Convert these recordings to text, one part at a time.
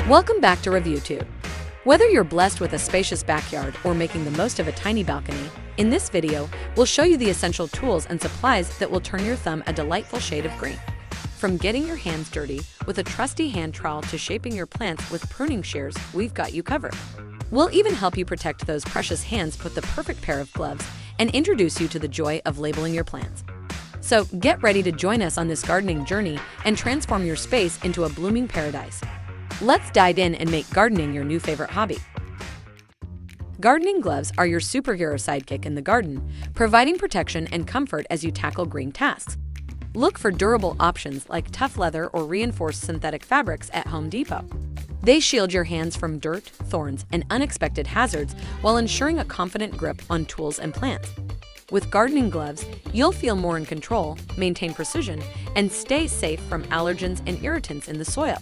Welcome back to ReviewTube. Whether you're blessed with a spacious backyard or making the most of a tiny balcony, in this video, we'll show you the essential tools and supplies that will turn your thumb a delightful shade of green. From getting your hands dirty with a trusty hand trowel to shaping your plants with pruning shears, we've got you covered. We'll even help you protect those precious hands with the perfect pair of gloves and introduce you to the joy of labeling your plants. So get ready to join us on this gardening journey and transform your space into a blooming paradise. Let's dive in and make gardening your new favorite hobby. Gardening gloves are your superhero sidekick in the garden, providing protection and comfort as you tackle green tasks. Look for durable options like tough leather or reinforced synthetic fabrics at Home Depot. They shield your hands from dirt, thorns, and unexpected hazards while ensuring a confident grip on tools and plants. With gardening gloves, you'll feel more in control, maintain precision, and stay safe from allergens and irritants in the soil.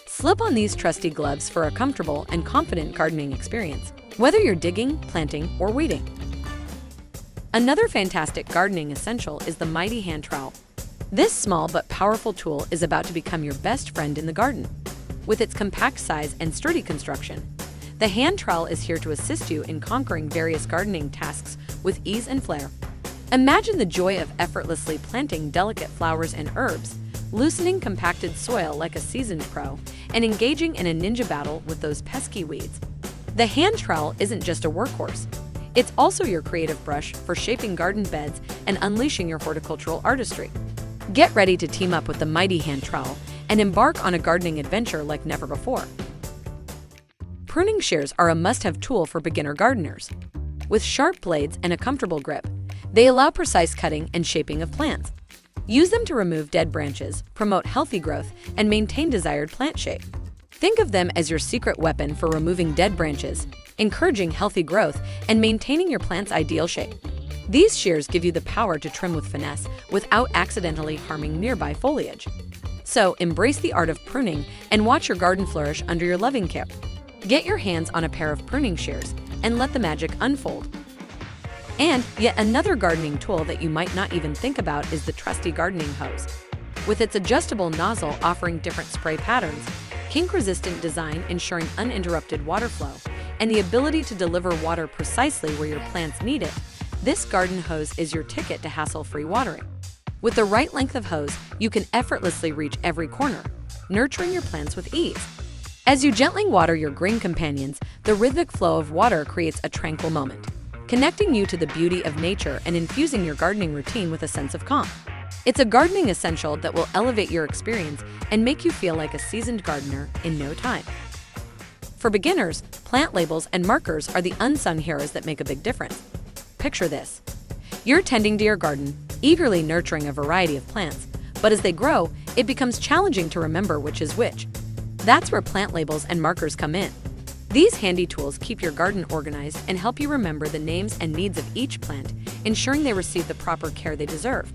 Slip on these trusty gloves for a comfortable and confident gardening experience, whether you're digging, planting, or weeding. Another fantastic gardening essential is the mighty hand trowel. This small but powerful tool is about to become your best friend in the garden. With its compact size and sturdy construction, the hand trowel is here to assist you in conquering various gardening tasks with ease and flair. Imagine the joy of effortlessly planting delicate flowers and herbs, loosening compacted soil like a seasoned pro, and engaging in a ninja battle with those pesky weeds. The hand trowel isn't just a workhorse. It's also your creative brush for shaping garden beds and unleashing your horticultural artistry. Get ready to team up with the mighty hand trowel and embark on a gardening adventure like never before. Pruning shears are a must-have tool for beginner gardeners. With sharp blades and a comfortable grip, they allow precise cutting and shaping of plants. Use them to remove dead branches, promote healthy growth, and maintain desired plant shape. Think of them as your secret weapon for removing dead branches, encouraging healthy growth, and maintaining your plant's ideal shape. These shears give you the power to trim with finesse without accidentally harming nearby foliage. So embrace the art of pruning and watch your garden flourish under your loving care. Get your hands on a pair of pruning shears and let the magic unfold. And yet another gardening tool that you might not even think about is the trusty gardening hose. With its adjustable nozzle offering different spray patterns, kink-resistant design ensuring uninterrupted water flow, and the ability to deliver water precisely where your plants need it, this garden hose is your ticket to hassle-free watering. With the right length of hose, you can effortlessly reach every corner, nurturing your plants with ease. As you gently water your green companions, the rhythmic flow of water creates a tranquil moment, connecting you to the beauty of nature and infusing your gardening routine with a sense of calm. It's a gardening essential that will elevate your experience and make you feel like a seasoned gardener in no time. For beginners, plant labels and markers are the unsung heroes that make a big difference. Picture this. You're tending to your garden, eagerly nurturing a variety of plants, but as they grow, it becomes challenging to remember which is which. That's where plant labels and markers come in. These handy tools keep your garden organized and help you remember the names and needs of each plant, ensuring they receive the proper care they deserve.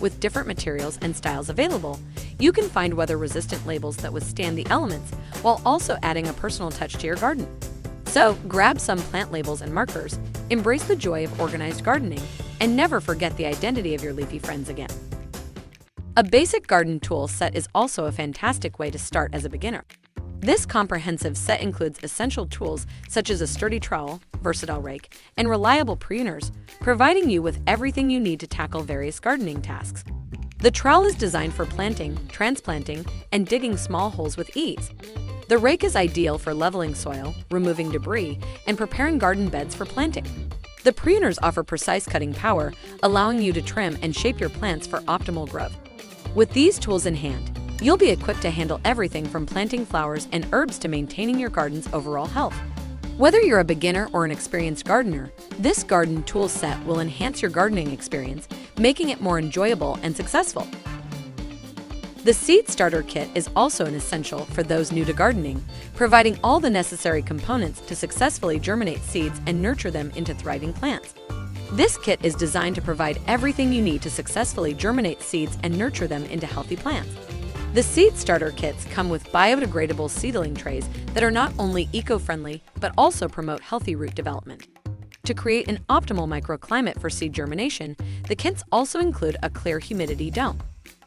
With different materials and styles available, you can find weather-resistant labels that withstand the elements while also adding a personal touch to your garden. So grab some plant labels and markers, embrace the joy of organized gardening, and never forget the identity of your leafy friends again. A basic garden tool set is also a fantastic way to start as a beginner. This comprehensive set includes essential tools such as a sturdy trowel, versatile rake, and reliable pruners, providing you with everything you need to tackle various gardening tasks. The trowel is designed for planting, transplanting, and digging small holes with ease. The rake is ideal for leveling soil, removing debris, and preparing garden beds for planting. The pruners offer precise cutting power, allowing you to trim and shape your plants for optimal growth. With these tools in hand, you'll be equipped to handle everything from planting flowers and herbs to maintaining your garden's overall health. Whether you're a beginner or an experienced gardener, this garden tool set will enhance your gardening experience, making it more enjoyable and successful. The seed starter kit is also an essential for those new to gardening, providing all the necessary components to successfully germinate seeds and nurture them into thriving plants. This kit is designed to provide everything you need to successfully germinate seeds and nurture them into healthy plants. The seed starter kits come with biodegradable seedling trays that are not only eco-friendly but also promote healthy root development. To create an optimal microclimate for seed germination, the kits also include a clear humidity dome.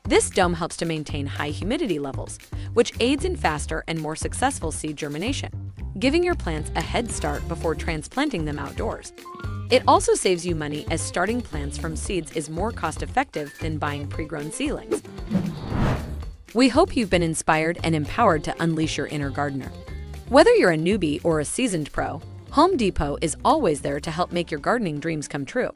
This dome helps to maintain high humidity levels, which aids in faster and more successful seed germination, giving your plants a head start before transplanting them outdoors. It also saves you money, as starting plants from seeds is more cost-effective than buying pre-grown seedlings. We hope you've been inspired and empowered to unleash your inner gardener. Whether you're a newbie or a seasoned pro, Home Depot is always there to help make your gardening dreams come true.